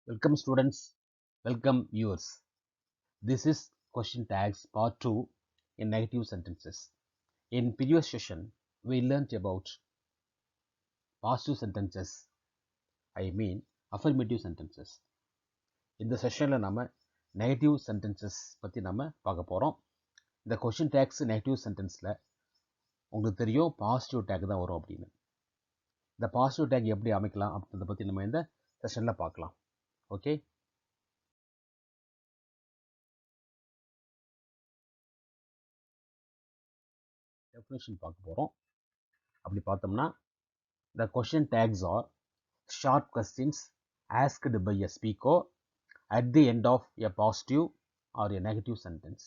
Welcome students, welcome viewers. This is question tags part 2 in negative sentences. In previous session, we learnt about positive sentences, I mean affirmative sentences. இந்த செஷன்ல நம்ம negative sentences பற்றி நம்ம பார்க்க போகிறோம். இந்த question tax negative சென்டென்ஸில் உங்களுக்கு தெரியும் positive take தான் வரும் அப்படின்னு. இந்த பாசிட்டிவ் டேக் எப்படி அமைக்கலாம் அப்படின்றத பற்றி நம்ம இந்த செஷனில் பார்க்கலாம். ஓகே, டெஃபினேஷன் பார்க்க போகிறோம். அப்படி பார்த்தோம்னா the question tags are short questions asked by a speaker at the end of a positive or a negative sentence.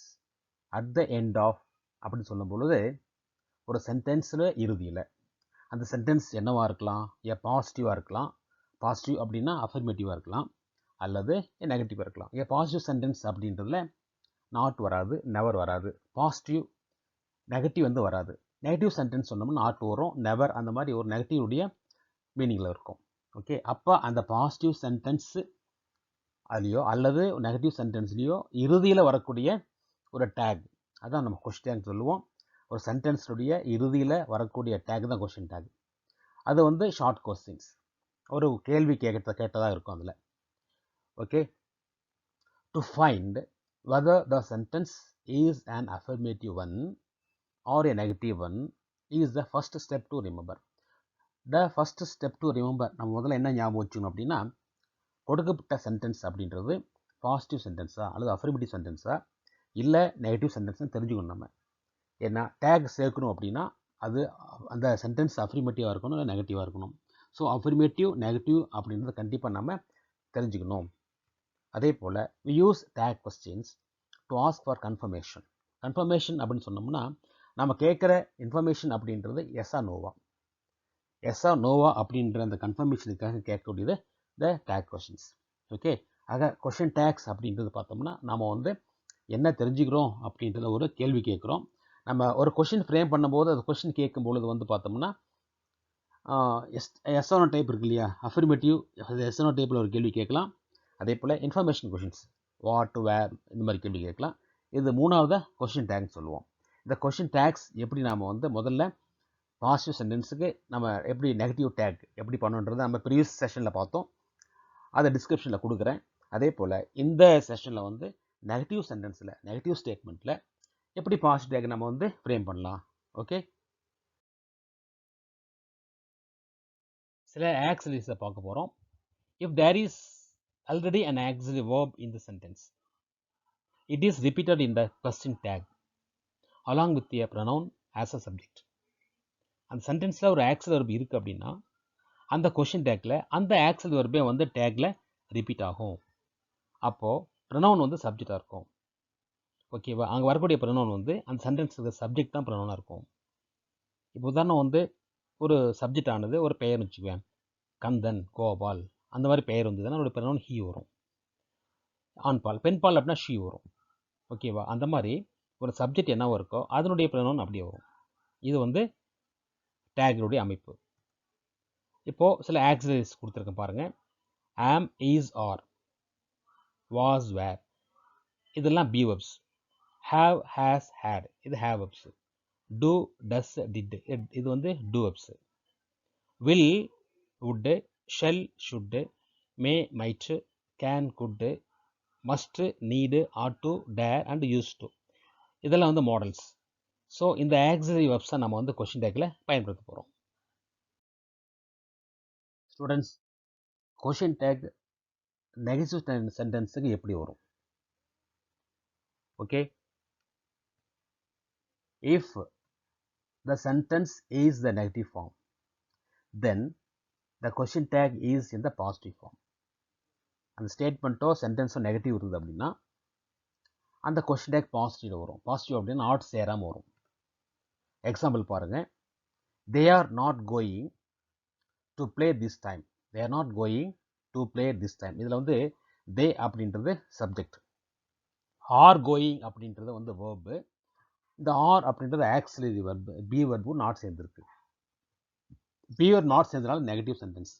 At the end of அப்படின்னு சொல்லும் பொழுது ஒரு சென்டென்ஸில் இறுதியில் அந்த சென்டென்ஸ் என்னவாக இருக்கலாம், ஏ பாசிட்டிவாக இருக்கலாம், பாசிட்டிவ் அப்படின்னா அஃபர்மேட்டிவாக இருக்கலாம், அல்லது நெகட்டிவாக இருக்கலாம். ஏ பாசிட்டிவ் சென்டென்ஸ் அப்படின்றதுல நாட் வராது, நெவர் வராது. பாசிட்டிவ் நெகட்டிவ் வந்து வராது. நெகட்டிவ் சென்டென்ஸ் சொன்னோம்னா நாட் வரும், நெவர், அந்த மாதிரி ஒரு நெகட்டிவுடைய மீனிங்கில் இருக்கும். ஓகே, அப்போ அந்த பாசிட்டிவ் சென்டென்ஸ் அதுலேயோ அல்லது நெகட்டிவ் சென்டென்ஸ்லேயோ இறுதியில் வரக்கூடிய ஒரு டேக், அதான் நம்ம கொஸ்டின் டேக் சொல்லுவோம். ஒரு சென்டென்ஸுடைய இறுதியில் வரக்கூடிய டேக் தான் கொஸ்டின் டேக். அது வந்து ஷார்ட் கொஸ்டின்ஸ், ஒரு கேள்வி கேட்டதாக இருக்கும் அதில். Okay, to find whether the sentence is an affirmative one or a negative one is the first step to remember. The first step to remember, நம்ம முதல்ல என்ன ஞாபகம் வச்சுக்கணும் அப்படின்னா, கொடுக்கப்பட்ட சென்டென்ஸ் அப்படின்றது பாசிட்டிவ் சென்டென்ஸா அல்லது அஃபர்மேட்டிவ் சென்டென்ஸா இல்லை நெகட்டிவ் சென்டென்ஸ்னு தெரிஞ்சுக்கணும். நம்ம ஏன்னா டேக் சேர்க்கணும் அப்படின்னா அது அந்த சென்டென்ஸ் அஃபர்மேட்டிவாக இருக்கணும் இல்லை நெகட்டிவாக இருக்கணும். ஸோ அஃபர்மேட்டிவ் நெகட்டிவ் அப்படின்றத கண்டிப்பாக நம்ம தெரிஞ்சுக்கணும். அதே போல் we use tag questions to ask for confirmation. Confirmation அப்படின்னு சொன்னோம்னா நம்ம கேட்குற இன்ஃபர்மேஷன் அப்படின்றது எஸ்ஸா நோவா, எஸ்ஸா நோவா அப்படின்ற அந்த கன்ஃபர்மேஷனுக்காக கேட்கக்கூடியது த டேக் கொஷின்ஸ். ஓகே, ஆக கொஷின் டேக்ஸ் அப்படின்றது பார்த்தோம்னா நம்ம வந்து என்ன தெரிஞ்சுக்கிறோம் அப்படின்றத ஒரு கேள்வி கேட்குறோம். நம்ம ஒரு கொஷின் ஃப்ரேம் பண்ணும்போது அது கொஷின் கேட்கும்பொழுது வந்து பார்த்தோம்னா எஸ்ஆனோ டைப் இருக்கு இல்லையா, அஃபர்மேட்டிவ் எஸ்ஆனோ டைப்பில் ஒரு கேள்வி கேட்கலாம். அதே போல் இன்ஃபர்மேஷன் கொஷின்ஸ் வாட், வேர், இந்த மாதிரி கேள்வி கேட்கலாம். இது மூணாவது கொஷின் டேக்ஸ் சொல்லுவோம். இந்த கொஷின் டேக்ஸ் எப்படி நாம் வந்து முதல்ல பாசிட்டிவ் சென்டென்ஸுக்கு நம்ம எப்படி நெகட்டிவ் டேக் எப்படி பண்ணுன்றதை நம்ம ப்ரீவியஸ் செஷனில் பார்த்தோம். அதை டிஸ்கிரிப்ஷனில் கொடுக்குறேன். அதே போல் இந்த செஷனில் வந்து நெகட்டிவ் சென்டென்ஸில் நெகட்டிவ் ஸ்டேட்மெண்ட்டில் எப்படி பாசிட்டிவ் டேக் நம்ம வந்து ஃப்ரேம் பண்ணலாம். ஓகே, சில ஆக்சிலரிஸை பார்க்க போகிறோம். If there is already an auxiliary verb in the sentence, it is repeated in the question tag along with a pronoun as a subject. அந்த சென்டென்ஸில் ஒரு ஆக்சிலரி verb இருக்குது அப்படின்னா அந்த கொஷின் டேக்கில் அந்த ஆக்சிலரி verb வந்து டேக்கில் ரிப்பீட் ஆகும். அப்போது pronoun வந்து சப்ஜெக்டாக இருக்கும். ஓகேவா, அங்கே வரக்கூடிய ப்ரொனவுன் வந்து அந்த சென்டென்ஸுக்கு சப்ஜெக்ட் தான் ப்ரொனவுனாக இருக்கும். இப்போ உதாரணம் வந்து ஒரு சப்ஜெக்ட் ஆனது ஒரு பெயர் வச்சுக்குவேன், கந்தன், கோபால், அந்த மாதிரி பெயர் வந்ததுன்னா அதோட ப்ரொனவுன் ஹீ வரும். ஆண்பால், பெண்பால் அப்படின்னா ஷீ வரும். ஓகேவா, அந்த மாதிரி ஒரு சப்ஜெக்ட் என்னவோ இருக்கோ அதனுடைய ப்ரொனவுன் அப்படியே வரும். இது வந்து டேக்னுடைய அமைப்பு. இப்போது சில ஆக்சிலரிஸ் கொடுத்துருக்கேன் பாருங்கள். ஆம், இஸ், ஆர், வாஸ், வேர், இதெல்லாம் be verbs. Have, has, had, இது have verbs. Do, does, did, இது வந்து do verbs. Will, would, shall, should, may, might, can, could, must, need, ought to, dare and used to, இதெல்லாம் வந்து modals. So இந்த auxiliary வெப்ஸை நம்ம வந்து question டேக்கில் பயன்படுத்த போகிறோம். ஸ்டூடெண்ட்ஸ், கொஷின் டேக் நெகட்டிவ் சென்டென்ஸுக்கு எப்படி வரும்? Okay, if the sentence is the negative form, then the question tag is in the positive form. அந்த ஸ்டேட்மெண்ட்டோ சென்டென்ஸோ நெகட்டிவ் இருக்குது அப்படின்னா அந்த கொஷின் டேக் பாசிட்டிவ் வரும். பாசிட்டிவ் அப்படின்னா நாட் சேராமல் வரும். எக்ஸாம்பிள் பாருங்கள், தே are not going to play this time, they are not going to play this time. இதில் வந்து தே அப்படின்றது சப்ஜெக்ட், ஆர் கோயிங் அப்படின்றது வந்து வேர்பு, இந்த ஆர் அப்படின்றது auxiliary verb, be verb not சேர்ந்துருக்கு. பி வெர்ப் நாட் சேர்ந்தனால நெகட்டிவ் சென்டென்ஸ்.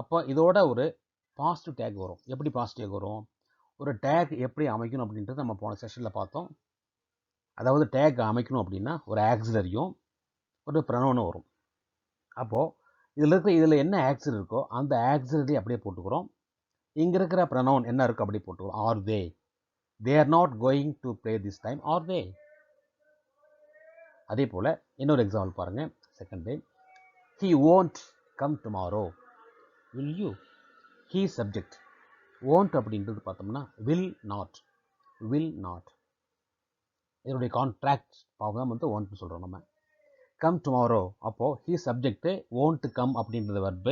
அப்போ இதோட ஒரு பாசிட்டிவ் டேக் வரும். எப்படி பாசிட்டிவ் டேக் வரும்? ஒரு டேக் எப்படி அமைக்கணும் அப்படின்றது நம்ம போன செஷனில் பார்த்தோம். அதாவது டேக் அமைக்கணும் அப்படின்னா ஒரு ஆக்சிலரியும் ஒரு ப்ரொனவுனும் வரும். அப்போது இதில் என்ன ஆக்சிலரி இருக்கோ அந்த ஆக்சிலரி அப்படியே போட்டுக்கிறோம். இங்கே இருக்கிற ப்ரொனவுன் என்ன இருக்கோ அப்படியே போட்டுக்கிறோம். Are they are not going to play this time are they. அதே போல் இன்னொரு எக்ஸாம்பிள் பாருங்கள். Second time he won't come tomorrow, will you? he subject. won't அப்படின்றது பார்த்தோம்னா will not. இதனுடைய கான்ட்ராக்ட் பாவம் வந்து won't சொல்கிறோம் நம்ம. come tomorrow அப்போது he subject won't come அப்படின்றது verb.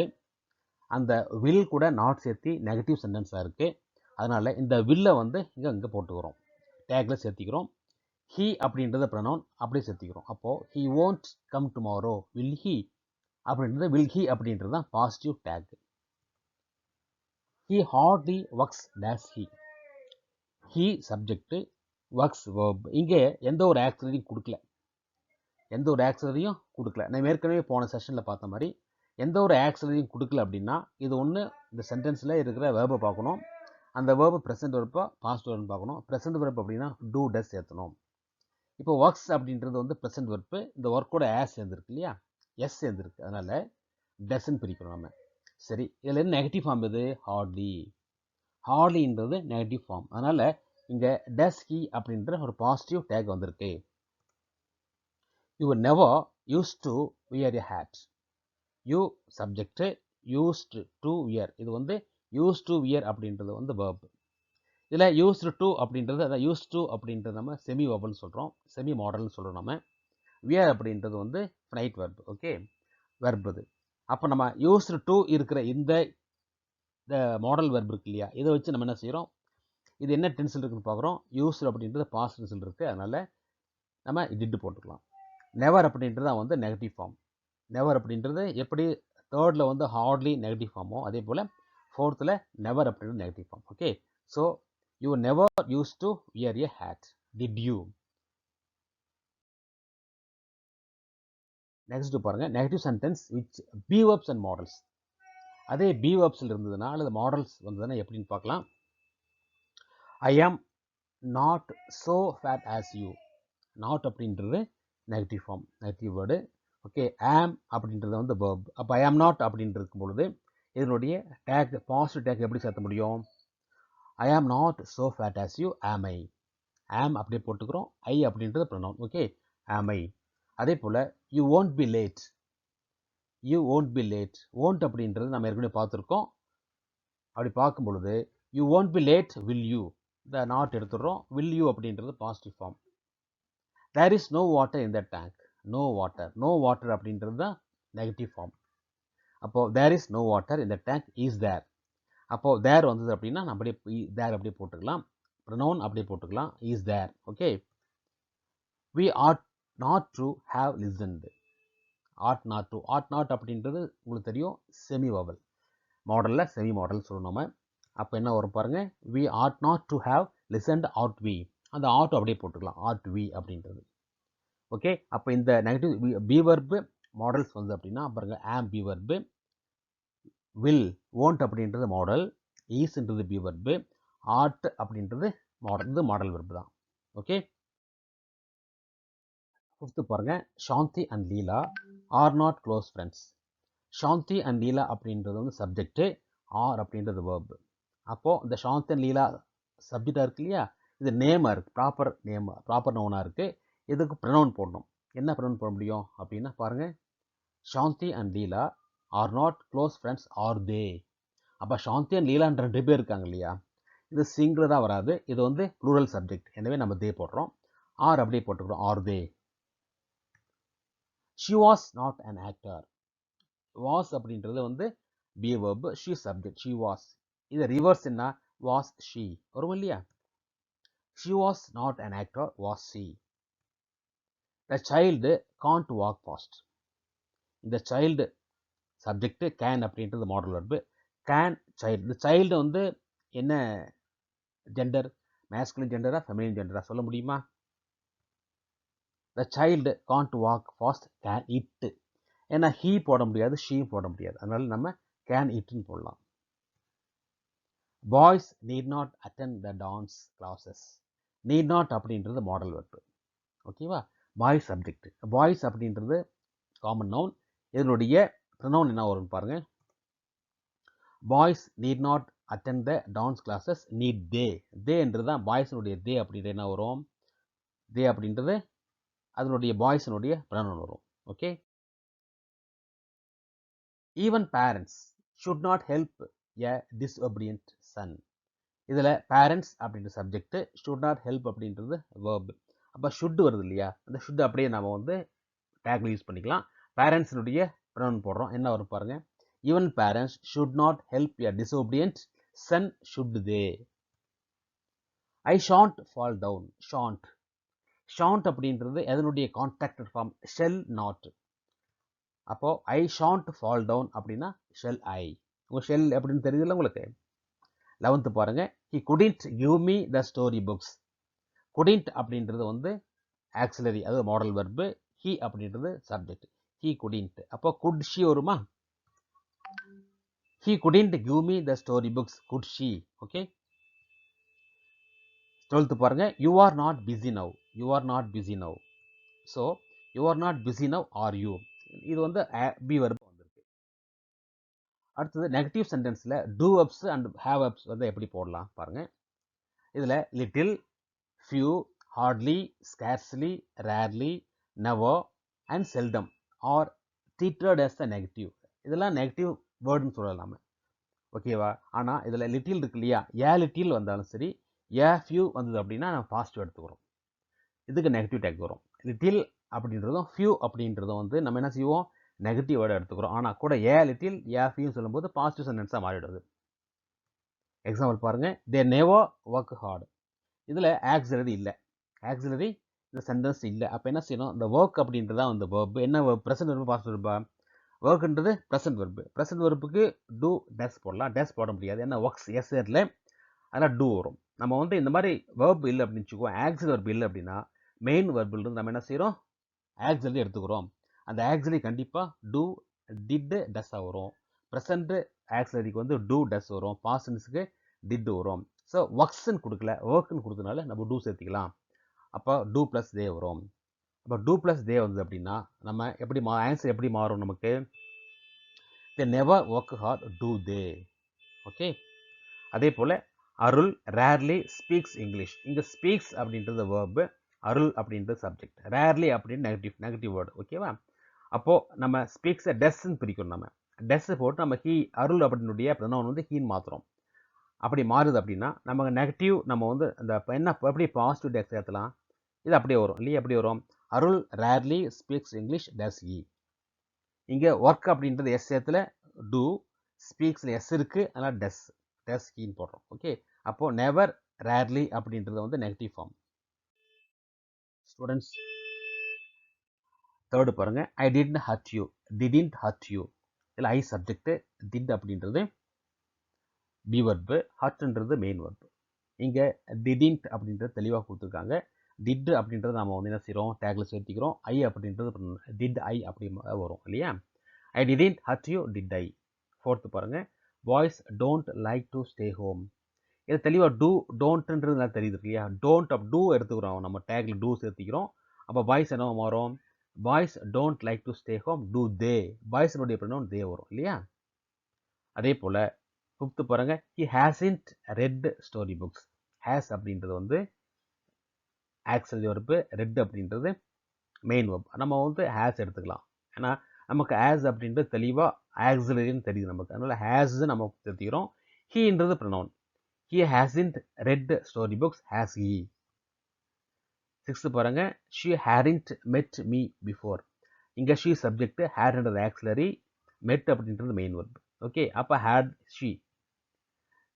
அந்த will கூட not சேர்த்து நெகட்டிவ் சென்டென்ஸாக இருக்குது. அதனால் இந்த வில்லை வந்து இங்கே போட்டுக்கிறோம், டேக்கில் சேர்த்திக்கிறோம். he அப்படின்றது ப்ரொனவுன் அப்படியே சேர்த்திக்கிறோம். அப்போது he won't come tomorrow, will he அப்படின்றது will he அப்படின்றது தான் positive take. he hardly works dash he subject works verb. இங்கே எந்த ஒரு ஆக்சிலரியும் கொடுக்கல. நம்ம ஏற்கனவே போன செஷனில் பார்த்த மாதிரி எந்த ஒரு ஆக்சிலரியும் கொடுக்கல அப்படின்னா இது ஒன்று இந்த சென்டென்ஸில் இருக்கிற வேர்பை பார்க்கணும். அந்த வேர்பு ப்ரெசென்ட் வெர்பா பாஸ்ட் வெர்பு பார்க்கணும். ப்ரெசென்ட் வெர்ப் அப்படின்னா டூ டஸ் சேர்த்தணும். இப்போ ஒர்க்ஸ் அப்படின்றது வந்து ப்ரெசென்ட் வெர்பு. இந்த ஒர்க்கோட ஆஸ் சேர்ந்துருக்கு இல்லையா, எஸ் சேர்ந்துருக்கு. அதனால் டஸ்ன்னு பிரிக்கிறோம் நம்ம. சரி, இதில் என்ன நெகட்டிவ் ஃபார்ம் இது? ஹார்ட்லின்றது நெகட்டிவ் ஃபார்ம். அதனால் இங்கே டஸ் ஹி அப்படின்ற ஒரு பாசிட்டிவ் டேக் வந்திருக்கு. You never use to wear a hat. You subject used to wear. இது வந்து யூஸ் டு வியர் அப்படின்றது வந்து வேர்ப். இதில் யூஸ்டு டு அப்படின்றது அதான் யூஸ் டு அப்படின்றது நம்ம செமி வேர்பல்னு சொல்கிறோம், செமி மாடல்னு சொல்கிறோம் நம்ம. வியர் அப்படின்றது வந்து ஃபினைட் வெர்ப். ஓகே, வெர்ப் இது. அப்போ நம்ம யூஸ்டு டு இருக்கிற இந்த மாடல் வெர்ப் இருக்கு இல்லையா, இதை வச்சு நம்ம என்ன செய்கிறோம், இது என்ன டென்சில் இருக்குன்னு பார்க்குறோம். யூஸ்டு அப்படின்றது பாஸ்ட் டென்சில் இருக்குது. அதனால் நம்ம டிட் போட்டுக்கலாம். நெவர் அப்படின்றது தான் வந்து நெகட்டிவ் ஃபார்ம். நெவர் அப்படின்றது எப்படி தேர்டில் வந்து ஹார்ட்லி நெகட்டிவ் ஃபார்மோ அதே போல் ஃபோர்த்தில் நெவர் அப்படின்றது negative form. Okay, so you never use to wear a hat, did you? Next பாருங்கள், negative sentence which be verbs and modals. அதே பி வெர்ப்ஸில் இருந்ததுன்னா அல்லது மாடல்ஸ் வந்ததுன்னா எப்படின்னு பார்க்கலாம். I am not so fat as you. Not அப்படின்றது negative form, negative word. Okay, am அப்படின்றது வந்து வேர்ப். அப்போ ஐ ஆம் நாட் அப்படின்னு இருக்கும் பொழுது இதனுடைய டேக் பாசிட்டிவ் டேக் எப்படி சேர்த்த முடியும்? I am not so fat as you, am I. ஆம் அப்படியே போட்டுக்கிறோம். ஐ அப்படின்றது ப்ரொனவுன். Okay, am I. அதே போல் you won't be late. You won't be late. Won't அப்படின்றது நம்ம ஏற்கனவே பார்த்துருக்கோம். அப்படி பார்க்கும் பொழுது you won't be late will you, இந்த நாட் எடுத்துடுறோம். வில் யூ அப்படின்றது positive form. There is no water in the tank. No water அப்படின்றது தான் நெகட்டிவ் ஃபார்ம். அப்போது தேர் இஸ் நோ வாட்டர் இந்த டேங்க், இஸ் தேர். அப்போது தேர் வந்தது அப்படின்னா நம்ம அப்படியே தேர் அப்படியே போட்டுக்கலாம், ப்ரொனவுன் அப்படியே போட்டுக்கலாம், is there. Okay, we ought not to have listened. Ought not அப்படின்றது உங்களுக்கு தெரியும் செமி வேர்பல். மாடலில் செமி மாடல் சொல்லணும் நம்ம. அப்போ என்ன வரும் பாருங்கள், we ought not to have listened ought we. அந்த ஆட் அப்படியே போட்டுக்கலாம், ஆட் வி அப்படின்றது. ஓகே, அப்போ இந்த நெகட்டிவ் பி வெர்பு மாடல்ஸ் வந்து அப்படின்னா பாருங்க, am be verb, will won't அப்படின்றது மாடல், ஈஸ்ன்றது பி வெர்பு, ஆட் அப்படின்றது மாடல். இது மாடல் வெர்பு தான். ஓகே, ஃபிஃப்த்து பாருங்க, Shanti and Leela are not close friends. Shanti and Leela அப்படின்றது வந்து சப்ஜெக்ட், ஆர் அப்படின்றது வேர்பு. அப்போது இந்த சாந்தி அண்ட் லீலா சப்ஜெக்டாக இருக்கு இல்லையா, இது நேமாக இருக்குது, ப்ராப்பர் நவுனாக இருக்குது. இதுக்கு ப்ரொனவுன் போடணும். என்ன ப்ரொனவுன் போட முடியும் அப்படின்னா பாருங்கள், Shanti and Leela are not close friends are they. அப்போ சாந்தி அண்ட் லீலான்ற 2 பேர் இருக்காங்க இல்லையா, இது சிங்குலராக வராது, இது வந்து ப்ளூரல் சப்ஜெக்ட். எனவே நம்ம தே போடுறோம், ஆர் அப்படியே போட்டுக்கிறோம், are they. She was not an actor. Was அப்படின்றது வந்து be verb, she subject, she was. இது ரிவர்ஸ் என்ன, வாஸ் ஷி வரும் இல்லையா. She was not an actor, was she. The child can't walk fast. இந்த சைல்டு சப்ஜெக்ட், கேன் அப்படின்றது modal verb. Can child. இந்த சைல்டு வந்து என்ன ஜெண்டர், மேஸ்குலின் ஜெண்டரா ஃபெமினின் ஜெண்டரா சொல்ல முடியுமா? The child can't walk fast can it. ஏன்னா ஹீ போட முடியாது, ஷீ போட முடியாது, அதனால நம்ம கேன் இட்னு போடலாம். Boys need not attend the dance classes. Need not அப்படின்றது மாடல் வெர்பு. ஓகேவா? Boys subject. பாய்ஸ் அப்படின்றது காமன் நவுன். இதனுடைய ப்ரொனவுன் என்ன வரும்னு பாருங்க. Boys need not attend the dance classes, need they. தேன்றது தான் பாய்ஸினுடைய தே அப்படின்றது என்ன வரும்? தே அப்படின்றது அதனுடைய பாய்ஸினுடைய ப்ரொனவுன் வரும். Okay. Even parents should not help a disobedient son. இதில் பேரண்ட்ஸ் அப்படின்ற சப்ஜெக்ட், ஷுட் நாட் ஹெல்ப் அப்படின்றது வேர்பு. அப்போ ஷுட் வருது இல்லையா? அந்த ஷுட் அப்படியே நம்ம வந்து டேக்ல யூஸ் பண்ணிக்கலாம். பேரண்ட்ஸினுடைய ப்ரொனவுன் போடுறோம். என்ன வரும் பாருங்க. Even parents should not help a disobedient son, should they. I shan't fall down. Shan't. Shan't அப்படின்றது எதனுடைய கான்ட்ராக்டட் ஃபார்ம்? Shall not. அப்போ ஐ ஷாண்ட் ஃபால் டவுன் அப்படின்னா ஷெல் ஐ. உங்க ஷெல் அப்படின்னு தெரியுதுல்ல உங்களுக்கு? 11th பாருங்க. he couldn't give me the story books. couldn't அப்படின்றது வந்து ஆக்சிலரி, அது மாடல் வெர்பு. he அப்படின்றது சப்ஜெக்ட். he couldn't. அப்போ could she வருமா? he couldn't give me the story books, could she? Okay. 12th பாருங்க. you are not busy now. you are not busy now. so you are not busy now, are you? இது வந்து be verb வந்திருக்கு. அடுத்தது negative சென்டென்ஸ்ல do verbs and have verbs வந்து எப்படி போடலாம் பாருங்க. இதுல little, few, hardly, scarcely, rarely, never and seldom are treated as a negative. இதெல்லாம் நெகட்டிவ் வேர்டுன்னு சொல்லலாம். ஓகேவா? ஆனால் இதில் லிட்டில் இருக்கு இல்லையா? ஏ லிட்டில் வந்தாலும் சரி, ஏ ஃபியூ வந்தது அப்படின்னா நம்ம பாசிட்டிவ் எடுத்துக்கிறோம். இதுக்கு நெகட்டிவ் டேக் வரும். லிட்டில் அப்படின்றதும் ஃபியூ அப்படின்றதும் வந்து நம்ம என்ன செய்வோம்? நெகட்டிவ் வேர்டை எடுத்துக்கிறோம். ஆனால் கூட ஏ லிட்டில் ஏ ஃபியூன்னு சொல்லும்போது பாசிட்டிவ் சென்டென்ஸாக மாறிடுது. எக்ஸாம்பிள் பாருங்க. தே நெவர் ஒர்க் ஹார்ட். இதில் ஆக்சிலரி இல்லை. ஆக்சிலரி இந்த சென்டென்ஸ் இல்லை. அப்போ என்ன செய்யணும்? இந்த ஒர்க் அப்படின்றது தான் வந்து வெர்பு. என்ன ப்ரெசன்ட் வெர்பு, பாஸ்ட் வெர்பா? ஒர்க்ன்றது ப்ரெசன்ட் வெர்பு. ப்ரெசன்ட் வெர்புக்கு டூ டஸ் போடலாம். டஸ் போட முடியாது. ஏன்னா ஒர்க்ஸ் எஸ் ஏரில், அதனால் டூ வரும். நம்ம வந்து இந்த மாதிரி வெர்பு இல்லை அப்படின்னு வச்சுக்குவோம். ஆக்சிலரி வெர்பு இல்லை அப்படின்னா மெயின் வெர்பிலிருந்து நம்ம என்ன செய்கிறோம்? ஆக்சிலரி எடுத்துக்கிறோம். அந்த ஆக்சிலரி கண்டிப்பாக டூ, டிட், டஸ்ஸாக வரும். ப்ரெசன்ட் ஆக்சிலரிக்கு வந்து டூ டஸ் வரும். பாஸ்ட் டென்ஸுக்கு டிட் வரும். ஸோ ஒர்க்ஸ்ன்னு கொடுக்கல, ஒர்க்குன்னு கொடுத்தனால நம்ம டூ சேர்த்திக்கலாம். அப்போ டூ ப்ளஸ் தே வரும். அப்போ டூ ப்ளஸ் தே வந்தது அப்படின்னா நம்ம எப்படி ஆன்சர் எப்படி மாறும் நமக்கு? They never work hard, do they. Okay. அதே போல் அருள் ரேர்லி ஸ்பீக்ஸ் இங்கிலீஷ். இங்கே ஸ்பீக்ஸ் அப்படின்றது வேர்பு, அருள் அப்படின்றது சப்ஜெக்ட். ரேர்லி அப்படின்னு நெகட்டிவ் வேர்டு. ஓகேவா? அப்போது நம்ம ஸ்பீக்ஸை டெஸ்ன்னு பிரிக்கணும். நம்ம டெஸ் போட்டு நம்ம ஹீ, அருள் அப்படின்னுடைய ப்ரொனவுன் வந்து ஹீன்னு மாற்றுறோம். அப்படி மாறுது அப்படின்னா நமக்கு நெகட்டிவ் நம்ம வந்து அந்த என்ன எப்படி பாசிட்டிவ் டேக் சேர்த்தலாம்? இது அப்படியே வரும் இல்லையா? எப்படி வரும்? அருள் ரேர்லி ஸ்பீக்ஸ் இங்கிலீஷ் டஸ் இ. இங்கே ஒர்க் அப்படின்றது எஸ் சேர்த்துல டூ, ஸ்பீக்ஸில் எஸ் இருக்குது, அதனால் டஸ் ஹீன்னு போடுறோம். ஓகே. அப்போது நெவர், ரேர்லி அப்படின்றது வந்து நெகட்டிவ் ஃபார்ம். ஸ்டூடெண்ட்ஸ், தேர்டு பாருங்க. I didn't hurt you. Didn't hurt you. இதில் ஐ சப்ஜெக்ட், டிட் அப்படின்றது பி வெர்பு, ஹர்ட்ன்றது மெயின் வெர்பு. இங்கே டிடின்ட் அப்படின்றது தெளிவாக கொடுத்துருக்காங்க. டிட் அப்படின்றது நம்ம வந்து என்ன செய்கிறோம்? டேக்ல சேர்த்திக்கிறோம். ஐ அப்படின்றது டிட் ஐ அப்படி வரும் இல்லையா? I didn't hurt you, did I. Fourth பாருங்க. Boys don't like to stay home. இது தெளிவாக டூ டோன்ட்ன்றது நல்லா தெரியுது இல்லையா? டோன்ட் டூ எடுத்துக்கிறோம், நம்ம டேக்ல டூ சேர்த்திக்கிறோம். அப்போ பாய்ஸ் என்ன மாறும்? Boys don't like to stay home, do they. பாய்ஸினுடைய ப்ரொனவுன் தே வரும் இல்லையா? அதே போல் ஃபிஃப்த்து பாருங்க. He hasn't read story books. Has அப்படின்றது வந்து ஆக்சிலரி வெர்பு, ரெட் அப்படின்றது மெயின் வெர்ப். நம்ம வந்து ஹேஸ் எடுத்துக்கலாம். ஏன்னா நமக்கு ஹேஸ் அப்படின்றது தெளிவாக ஆக்சிலரின்னு தெரியுது நமக்கு. அதனால ஹேஸ் நம்ம தெரிஞ்சுக்கிறோம். ஹீன்றது pronoun. He hasn't read story books, has he. Sixth பாருங்க. She hadn't met me before. இங்கே ஷி சப்ஜெக்ட், ஹேர்ன்றது ஆக்சிலரி, மெட் அப்படின்றது மெயின் வெர்ப். ஓகே. அப்போ had she.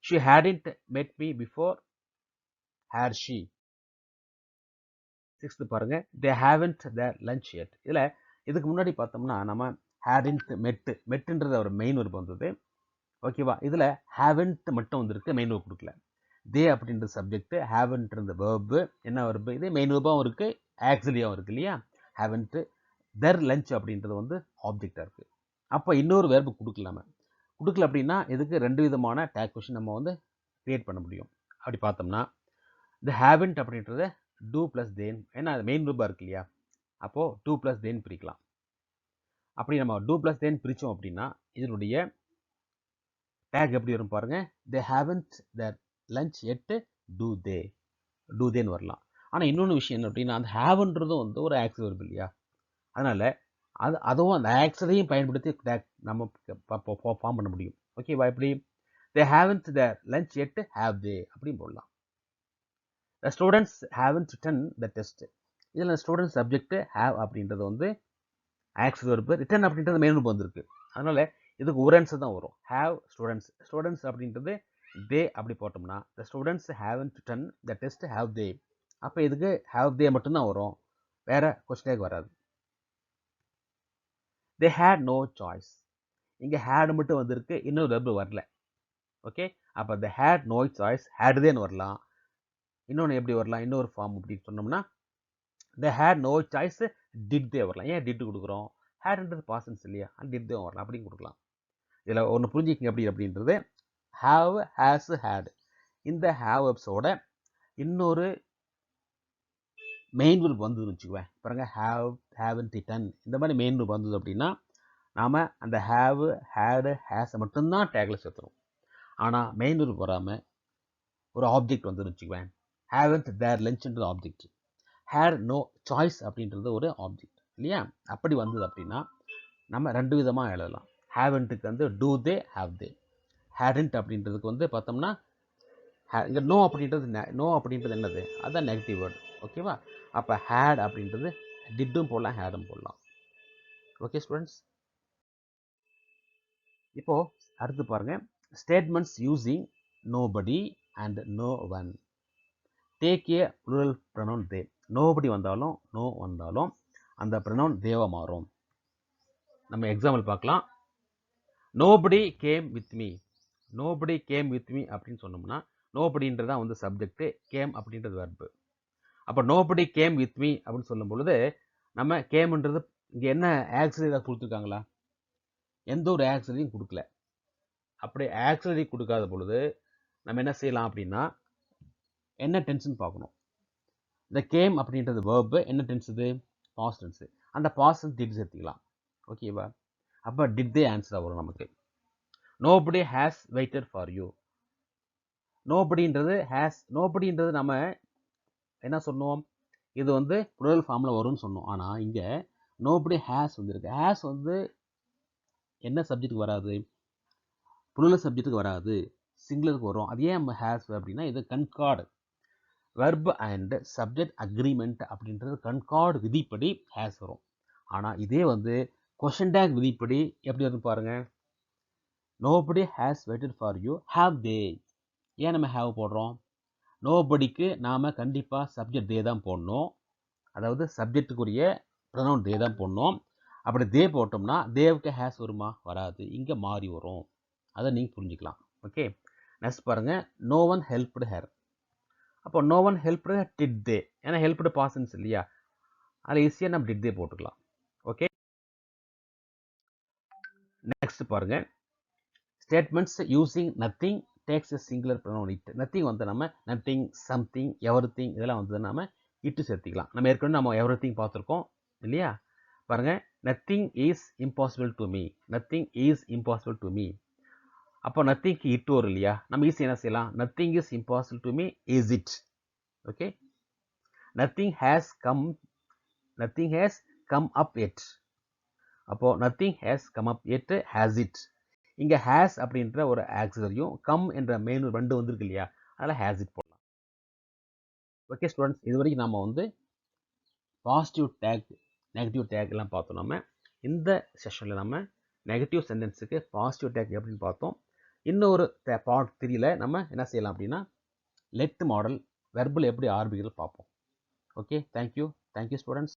She hadn't met me before, had she. Sixth பாருங்க. They haven't their lunch yet. இதில் இதுக்கு முன்னாடி பார்த்தோம்னா நம்ம ஹேடின்ட் மெட்டுன்றது ஒரு மெயின் வெர்ப் வந்தது. ஓகேவா? இதில் ஹேவன்ட் மட்டும் வந்திருக்கு, மெயின் வெர்ப் கொடுக்கல. தே அப்படின்றது சப்ஜெக்ட், ஹேவன்ட்ன்ற வேர்பு. என்ன வெர்பு? இது மெயின் வெர்பாகவும் இருக்குது, ஆக்சிலியாகவும் இருக்குது இல்லையா? ஹேவன்ட். தெர் லஞ்ச் அப்படின்றது வந்து ஆப்ஜெக்டாக இருக்குது. அப்போ இன்னொரு வேர்பு கொடுக்கல அப்படின்னா இதுக்கு ரெண்டு விதமான டேக் கொஷின் நம்ம வந்து கிரியேட் பண்ண முடியும். அப்படி பார்த்தோம்னா இந்த ஹேவன்ட் அப்படின்றது டூ ப்ளஸ் தேன், ஏன்னா அது மெயின் ரூபாக இருக்கு இல்லையா, அப்போது டூ ப்ளஸ் தேன் பிரிக்கலாம். அப்படி நம்ம டூ ப்ளஸ் தேன் பிரித்தோம் அப்படின்னா இதனுடைய டேக் எப்படி வரும் பாருங்கள், தே ஹேவன்ட் தர் லஞ்ச் எட்டு டூ தேன்னு வரலாம். ஆனால் இன்னொன்று விஷயம் என்ன அப்படின்னா அந்த ஹேவன்றதும் வந்து ஒரு ஆக்சில் வருது இல்லையா, அதனால் அதுவும் அந்த ஆக்சரையும் பயன்படுத்தி டேக் நம்ம ஃபார்ம் பண்ண முடியும். ஓகேவா? எப்படி they haven't the lunch yet have they அப்படின்னு போடலாம். The students haven't written the test, இதில் ஸ்டூடெண்ட்ஸ் சப்ஜெக்ட் ஹேவ் அப்படின்றது வந்து ஆக்சல் வருது, ரிட்டன் அப்படின்றது மெயின் ரூபம் வந்திருக்கு, அதனால இதுக்கு ஒரு ஆன்சர் தான் வரும். ஹேவ் ஸ்டூடெண்ட்ஸ் அப்படின்றது தே அப்படி போட்டோம்னா the students haven't written the test have they, அப்போ இதுக்கு ஹேவ் தே மட்டும்தான் வரும், வேற கொஸ்டின் வராது. தே ஹேட் நோ சாய்ஸ், இங்கே ஹேட் மட்டும் வந்திருக்கு, இன்னொரு வெர்பு வரல. ஓகே, அப்போ they had no choice had தேன்னு வரலாம். இன்னொன்று எப்படி வரலாம், இன்னொரு ஃபார்ம் அப்படின்னு சொன்னோம்னா they had no choice did they வரலாம். ஏன் டிட் கொடுக்குறோம், ஹேட்ன்றது பாசன்ஸ் இல்லையா, டிட் தே வரலாம் அப்படின்னு கொடுக்கலாம். இதில் ஒன்று புரிஞ்சிக்கிங்க எப்படி அப்படின்றது, ஹாவ் ஹேஸ் ஹேட், இந்த ஹேவ்ஸோட இன்னொரு மெயின் ரூல் வந்ததுன்னு வச்சுக்குவேன் பாருங்க, ஹேவன்ட் ரிட்டன், இந்த மாதிரி மெயின் ரூல் வந்தது அப்படின்னா நாம் அந்த ஹேவ் ஹேடு ஹேஸை மட்டும்தான் டேக்கில் சேர்த்துறோம். ஆனால் மெயின் ரூல் வராமல் ஒரு ஆப்ஜெக்ட் வந்துன்னு வச்சுக்குவேன், ஹேவன்ட் தேர் லஞ்ச்ன்றது ஆப்ஜெக்ட், ஹேட் நோ சாய்ஸ் அப்படின்றது ஒரு ஆப்ஜெக்ட் இல்லையா. அப்படி வந்தது அப்படின்னா நம்ம ரெண்டு விதமாக எழுதலாம். ஹேவன்ட்டுக்கு வந்து do they have they, hadn't அப்படின்றதுக்கு வந்து பார்த்தோம்னா இங்கே நோ அப்படின்றது என்னது, அதுதான் நெகட்டிவ் வேர்டு. ஓகேவா? அப்போ ஹேட் அப்படின்றது டிட்டும் போடலாம் ஹேடும் போடலாம். ஓகே ஸ்டூடெண்ட்ஸ், இப்போது அடுத்து பாருங்கள், statements using nobody and no one, take a plural pronoun they, nobody வந்தாலும் நோ வந்தாலும் அந்த ப்ரொனவுன் தேவா மாறும். நம்ம எக்ஸாம்பிள் பார்க்கலாம். Nobody came with me, nobody came with me அப்படின்னு சொன்னோம்னா நோபடின்றது தான் வந்து சப்ஜெக்ட், கேம் அப்படின்றது வெர்பு. அப்போ நோபடி கேம் வித் மீ அப்படின்னு சொல்லும் பொழுது நம்ம கேம்ன்றது இங்கே என்ன ஆக்சிலரி கொடுத்துருக்காங்களா, எந்த ஒரு ஆக்சிலரியும் கொடுக்கல. அப்படி ஆக்சிலரி கொடுக்காத பொழுது நம்ம என்ன செய்யலாம் அப்படின்னா என்ன டென்ஸ்னு பார்க்கணும். இந்த கேம் அப்படின்றது வேர்பு, என்ன டென்ஸ் இது, பாஸ்ட் டென்ஸ், அந்த பாஸ்ட் டென்ஸ் டிட் சேர்த்துக்கலாம். ஓகேவா? அப்போ டிட் தே ஆன்சராக வரும் நமக்கு. Nobody has waited for you, நோபடின்றது நம்ம என்ன சொன்னோம், இது வந்து ப்ளூரல் ஃபார்மில் வரும்னு சொன்னோம். ஆனால் இங்கே நோபடி ஹேஸ் வந்துருக்கு, ஹேஸ் வந்து என்ன சப்ஜெக்ட்டுக்கு வராது, ப்ளூரல் சப்ஜெக்ட்டுக்கு வராது, சிங்குலருக்கு வரும். அது ஏன் நம்ம ஹேஸ் அப்படின்னா இது concord verb and subject agreement அப்படின்றது கன்கார்டு விதிப்படி ஹேஸ் வரும். ஆனால் இதே வந்து கொஷன் டேக் விதிப்படி எப்படி வந்து பாருங்க, nobody has waited for you have தே, ஏன் நம்ம ஹேவ் போடுறோம், நோபடிக்கு நாம் கண்டிப்பாக சப்ஜெக்ட் தே தான் போடணும், அதாவது சப்ஜெக்டுக்குரிய ப்ரொனவுன் தே தான் போடணும். அப்படி தே போட்டோம்னா தேவுக்கு ஹேஸ் வருமா, வராது, இங்கே மாறி வரும். அதை நீங்கள் புரிஞ்சுக்கலாம். ஓகே, நெக்ஸ்ட் பாருங்கள், நோ ஒன் ஹெல்ப்டு ஹர், அப்போ no one helped did they, ஏன்னா ஹெல்ப்டு பாசன்ஸ் இல்லையா, அதில் ஈஸியாக நம்ம டிட் தே போட்டுக்கலாம். ஓகே, நெக்ஸ்ட் பாருங்கள், statements using nothing takes a singular pronoun it, nothing வந்து நம்ம நத்திங், சம்திங், எவ்ரிதிங் இதெல்லாம் வந்து நம்ம இட்டு சேர்த்திக்கலாம். நம்ம ஏற்கனவே நம்ம எவ்ரிதிங் பார்த்துருக்கோம் இல்லையா. பாருங்கள், nothing is impossible to me, nothing is impossible to me, அப்போ நத்திங்க்கு இட்டு வரும் இல்லையா, நம்ம ஈஸி என்ன செய்யலாம், nothing is impossible to me is it. Okay, nothing has come up yet, அப்போ nothing has come up yet has it, இங்கே has அப்படின்ற ஒரு ஆக்சிலரியும் கம் என்ற மெயின் ரெண்டு வந்திருக்கு இல்லையா, அதில் ஹேஸ் இட் போடலாம். ஓகே ஸ்டூடெண்ட்ஸ், இது வரைக்கும் நம்ம வந்து பாசிட்டிவ் டேக் நெகட்டிவ் டேக் எல்லாம் பார்த்தோம். நம்ம இந்த செஷனில் நம்ம நெகட்டிவ் சென்டென்ஸுக்கு பாசிட்டிவ் டேக் எப்படின்னு பார்த்தோம். இன்னொரு பார்ட் 3ல நம்ம என்ன செய்யலாம் அப்படின்னா லெட் மாடல் வெர்பில் எப்படி ஆரம்பிக்கிறது பார்ப்போம். Okay, thank you students.